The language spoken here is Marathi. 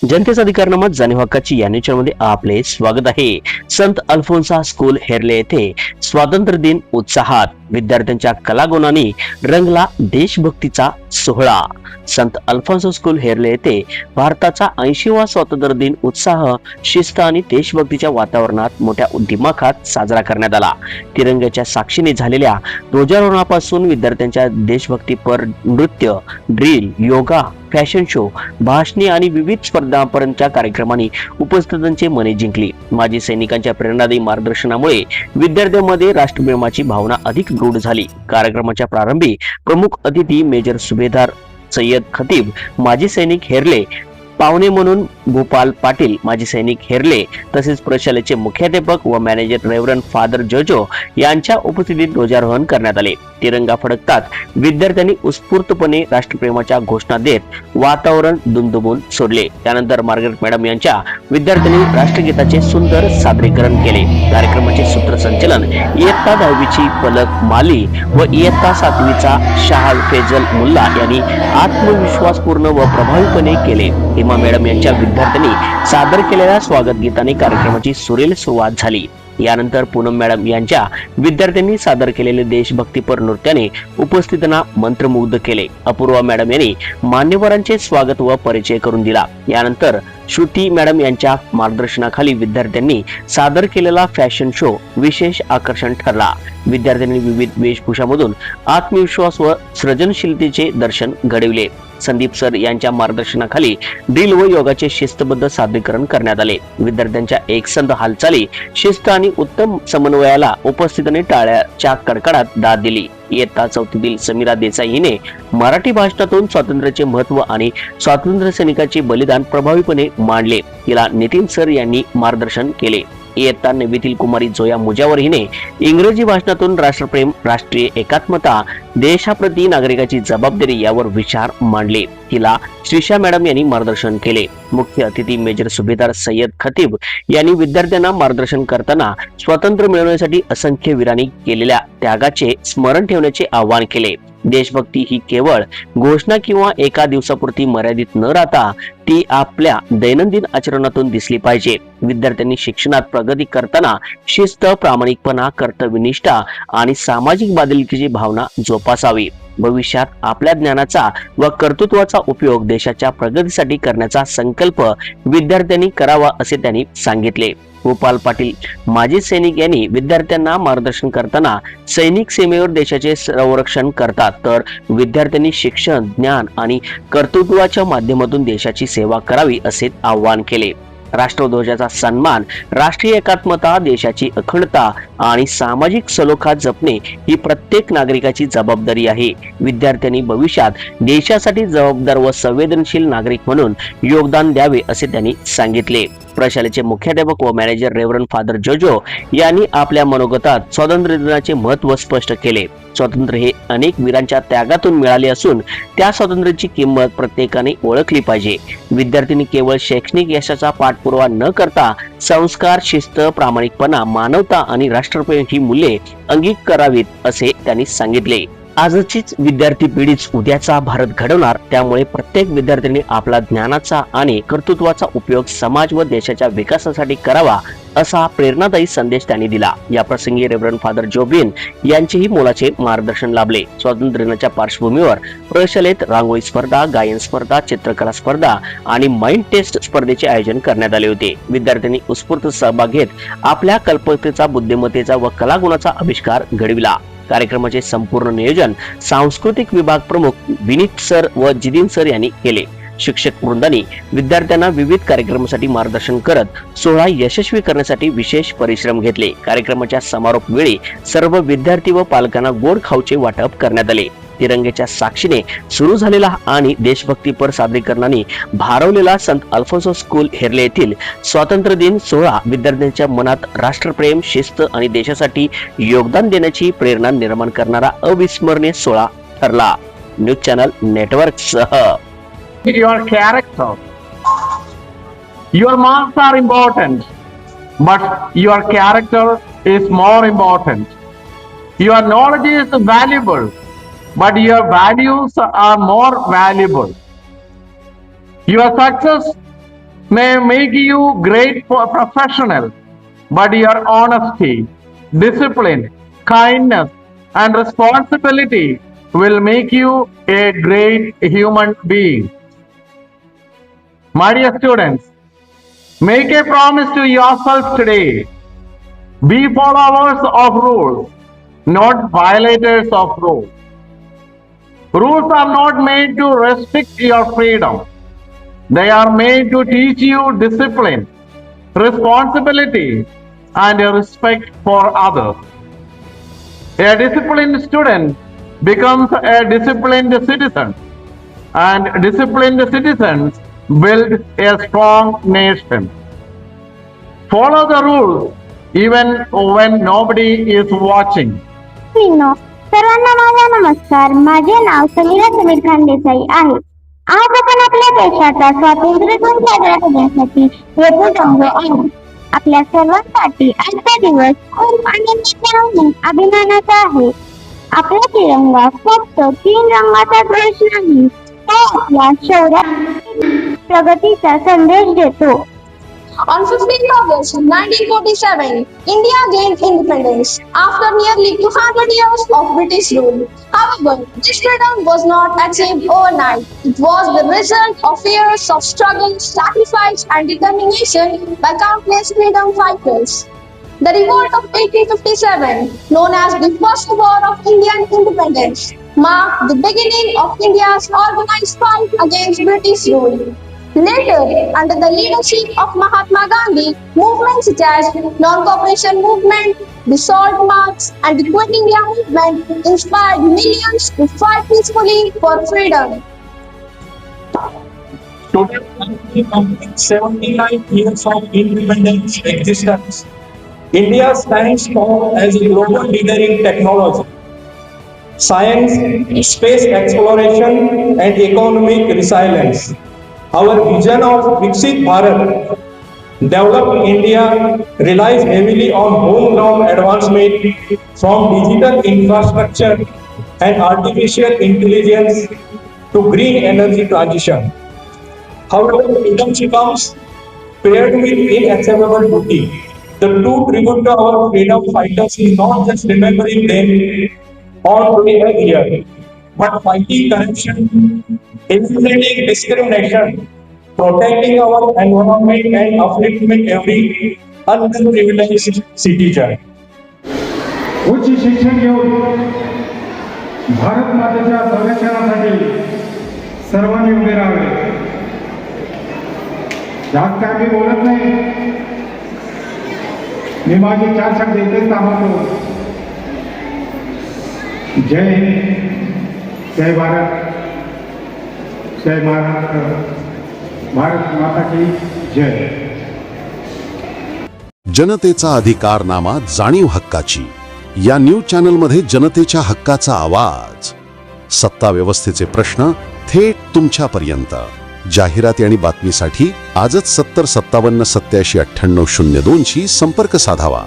जनतेचा अधिकार नामक जाणीव हक्काची या न्यूजमध्ये आपले स्वागत आहे। संत अल्फोन्सा स्कूल हेरले येथे स्वातंत्र्य दिन उत्साहात, विद्यार्थ्यांच्या कलागुणांनी रंगला देशभक्तीचा सोहळा। संत अल्फोन्सा स्कूल हेरले येथे भारताचा 80वा स्वातंत्र्य दिन उत्साह, शिस्त आणि देशभक्तीच्या वातावरणात मोठ्या दिमाखात साजरा करण्यात आला। तिरंग्याच्या साक्षीने झालेल्या ध्वजारोहणापासून विद्यार्थ्यांच्या देशभक्तीपर नृत्य, ड्रिल, योगा, फॅशन शो, भाषणे आणि विविध स्पर्धांपर्यंतच्या कार्यक्रमांनी उपस्थितांची मने जिंकली। माजी सैनिकांच्या प्रेरणादायी मार्गदर्शनामुळे विद्यार्थ्यांमध्ये राष्ट्रप्रेमाची भावना अधिक दृढ झाली। कार्यक्रमाच्या प्रारंभी प्रमुख अतिथी मेजर सुभेदार सय्यद खतीब, माजी सैनिक हेरले, पाहुणे म्हणून गोपाल पाटील, माजी सैनिक हेरले, तसेच प्रशालेचे मुख्याध्यापक व मॅनेजर रेव्हरंड फादर जोजो यांच्या उपस्थितीत ध्वजारोहण करण्यात आले। तिरंगा फडकतात विद्यार्थ्यांनी उत्स्फूर्तपणे राष्ट्रप्रेमाच्या घोषणा देत वातावरण दुमदुमून सोडले। त्यानंतर मार्गरेट मॅडम यांच्या विद्यार्थ्यांनी राष्ट्रगीताचे सुंदर सादरीकरण केले। कार्यक्रमाचे सूत्रसंचालन इयत्ता 10वीची पलक माली व इयत्ता 7वीचा शाह फेजल मुल्ला यांनी आत्मविश्वासपूर्ण व प्रभावीपणे केले। हिमा मॅडम यांच्या विद्यार्थ्यांनी सादर केलेल्या स्वागत गीताने कार्यक्रमाची सुरेल सुरुवात झाली। यानंतर पूनम मॅडम यांच्या विद्यार्थ्यांनी सादर केलेले देशभक्तीपर नृत्याने उपस्थितांना मंत्रमुग्ध केले। अपूर्वा मॅडम यांनी मान्यवरांचे स्वागत व परिचय करून दिला। यानंतर श्रुती मॅडम यांच्या मार्गदर्शनाखाली विद्यार्थ्यांनी सादर केलेला फॅशन शो विशेष आकर्षण ठरला। विद्यार्थ्यांनी विविध वेशभूषामधून आत्मविश्वास व सृजनशीलतेचे दर्शन घडविले। संदीप सर यांच्या मार्गदर्शनाखाली ड्रिल व योगाचे शिस्तबद्ध सादरीकरण करण्यात आले। विद्यार्थ्यांच्या एकसंध हालचाली, शिस्त आणि उत्तम समन्वयाला उपस्थितांनी टाळ्याच्या कडकडात दाद दिली। इयत्ता 4थीतील समीरा देसाई हिने मराठी भाषणातून स्वातंत्र्याचे महत्त्व आणि स्वातंत्र्य सैनिकांचे बलिदान प्रभावीपणे मांडले। तिला नितीन सर यांनी मार्गदर्शन केले। इयत्ता 9वीतील कुमारी जोया मुजावर हिने इंग्रजी भाषणातून राष्ट्रप्रेम, राष्ट्रीय एकात्मता, देशाप्रती नागरिकाची जबाबदारी यावर विचार मांडले। तिला श्रीषा मॅडम यांनी मार्गदर्शन केले। मुख्य अतिथी मेजर सुभेदार सय्यद खतीब यांनी विद्यार्थ्यांना मार्गदर्शन करताना स्वातंत्र्य मिळवण्यासाठी असंख्य वीरांनी केलेल्या त्यागाचे स्मरण ठेवण्याचे आवाहन केले। देशभक्ती ही केवळ घोषणा किंवा एका दिवसापुरती मर्यादित न राहता ती आपल्या दैनंदिन आचरणातून दिसली पाहिजे। विद्यार्थ्यांनी शिक्षणात प्रगती करताना शिस्त, प्रामाणिकपणा, कर्तव्यनिष्ठा आणि सामाजिक बांधिलकीची भावना जोपासावी। भविष्यात आपल्या ज्ञानाचा व कर्तृत्वाचा उपयोग देशाच्या प्रगतीसाठी करण्याचा संकल्प विद्यार्थ्यांनी करावा असे त्यांनी सांगितले। गोपाल पाटील, माजी सैनिक यांनी विद्यार्थ्यांना मार्गदर्शन करताना सैनिक सीमेवर देशाचे संरक्षण करतात, तर विद्यार्थ्यांनी शिक्षण, ज्ञान आणि कर्तृत्वाच्या माध्यमातून देशाची सेवा करावी असे आवाहन केले। राष्ट्रध्वजाचा सन्मान, राष्ट्रीय एकात्मता, देशाची अखंडता आणि सामाजिक सलोखा जपणे ही प्रत्येक नागरिकाची जबाबदारी आहे। विद्यार्थ्यांनी भविष्यात देशासाठी जबाबदार व संवेदनशील नागरिक म्हणून योगदान द्यावे असे त्यांनी सांगितले। प्रशालेचे मुख्याध्यापक व मॅनेजर रेव्हरंड फादर जोजो यांनी आपल्या मनोगतात स्वातंत्र्य दिनाचे महत्त्व स्पष्ट केले। स्वातंत्र्य हे अनेक वीरांच्या त्यागातून मिळाले असून त्या स्वातंत्र्याची किंमत प्रत्येकाने ओळखली पाहिजे। विद्यार्थ्यांनी केवळ शैक्षणिक यशाचा पाठपुरावा न करता संस्कार, शिस्त, प्रामाणिकपणा, मानवता आणि राष्ट्रप्रेम ही मूल्ये अंगीकारावीत असे त्यांनी सांगितले। आजचीच विद्यार्थी पिढीच उद्याचा भारत घडवणार, त्यामुळे प्रत्येक विद्यार्थ्यांनी आपला ज्ञानाचा आणि कर्तृत्वाचा उपयोग समाज व देशाच्या विकासासाठी करावा असा प्रेरणादायी संदेश त्यांनी दिला। या प्रसंगी रेव्हरंड फादर जोबिन यांचेही मोलाचे मार्गदर्शन लाभले। स्वातंत्र्य दिनाच्या पार्श्वभूमीवर प्रशालेत रांगोळी स्पर्धा, गायन स्पर्धा, चित्रकला स्पर्धा आणि माइंड टेस्ट स्पर्धेचे आयोजन करण्यात आले होते। विद्यार्थ्यांनी उत्स्फूर्त सहभाग घेत आपल्या कल्पकतेचा, बुद्धिमत्तेचा व कलागुणाचा आविष्कार घडविला। कार्यक्रमाचे संपूर्ण नियोजन सांस्कृतिक विभाग प्रमुख विनीत सर व जिदिन सर यांनी केले। शिक्षक वृंदांनी विद्यार्थ्यांना विविध कार्यक्रमासाठी मार्गदर्शन करत सोहळा यशस्वी करण्यासाठी विशेष परिश्रम घेतले। कार्यक्रमाच्या समारोप वेळी सर्व विद्यार्थी व पालकांना गोड खाऊचे वाटप करण्यात आले। तिरंग्याच्या साक्षीने सुरू झालेला आणि देशभक्तीपर सादरीकरणाने भारवलेला संत अल्फोन्सा स्कूल हेरले येथील स्वातंत्र्य दिन सोहळा विद्यार्थ्यांच्या मनात राष्ट्रप्रेम, शिस्त आणि देशासाठी योगदान देण्याची प्रेरणा निर्माण करणारा अविस्मरणीय सोहळा ठरला। न्यूज चॅनल नेटवर्क सह your character. Your marks are important, but your character is more important. Your knowledge is valuable, but your values are more valuable. Your success may make you great professional, but your honesty, discipline, kindness, and responsibility will make you a great human being. My dear students, make a promise to yourself today. Be followers of rules, not violators of rules. Rules are not made to restrict your freedom. They are made to teach you discipline, responsibility, and a respect for others. A disciplined student becomes a disciplined citizen, and disciplined citizens build a strong nation. Follow the rules even when nobody is watching. मित्रांनो, सर्वांना माझा नमस्कार. माझे नाव समीरा समीर खानदेसाई आहे. आज आपण आपल्या देशाचा स्वातंत्र्य दिन साजरा करण्यासाठी येथे जमलो आहोत. आपल्या सर्वांसाठी आजचा दिवस खूप आनंदाचा आणि अभिमानाचा आहे. आपला तिरंगा फक्त 3 रंगाचा ध्वज नाही, तो आपल्या शौर्य प्रगतीचा संदेश देतो. On 15th August 1947, India gained independence after nearly 200 years of British rule. However, this freedom was not achieved overnight. It was the result of years of struggle, sacrifice, and determination by countless freedom fighters. The revolt of 1857, known as the First War of Indian Independence, marked the beginning of India's organized fight against British rule. Later, under the leadership of Mahatma Gandhi, movements such as Non-Cooperation Movement, the Salt March, and the Quit India Movement inspired millions to fight peacefully for freedom. Today, completing 79 years of independence existence, India stands tall as a global leader in technology, science, space exploration, and economic resilience. Our vision of Viksit Bharat, developed India, relies heavily on homegrown advancement from digital infrastructure and artificial intelligence to green energy transition. However, freedom comes paired with inestimable duty. The true tribute to our freedom fighters is not just remembering them on a year, but fighting corruption, eliminating discrimination, protecting our environment, and uplifting every underprivileged citizen. उच्च शिक्षण घेऊन भारत मातेच्या संरक्षणासाठी सर्वांनी उभे राहावे. जास्त काय मी बोलत नाही. मी माझे 4 शब्द इथेच थांबवतो. जय हिंद, जय भारत, जय महाराष्ट्र, भारत माता की जय. जनतेचा अधिकारनामा, जाणीव हक्काची या न्यूज चॅनलमध्ये जनतेच्या हक्काचा आवाज, सत्ता व्यवस्थेचे प्रश्न थेट तुमच्यापर्यंत. जाहिराती आणि बातमीसाठी आजच 70 57 87 98 02 शी संपर्क साधावा.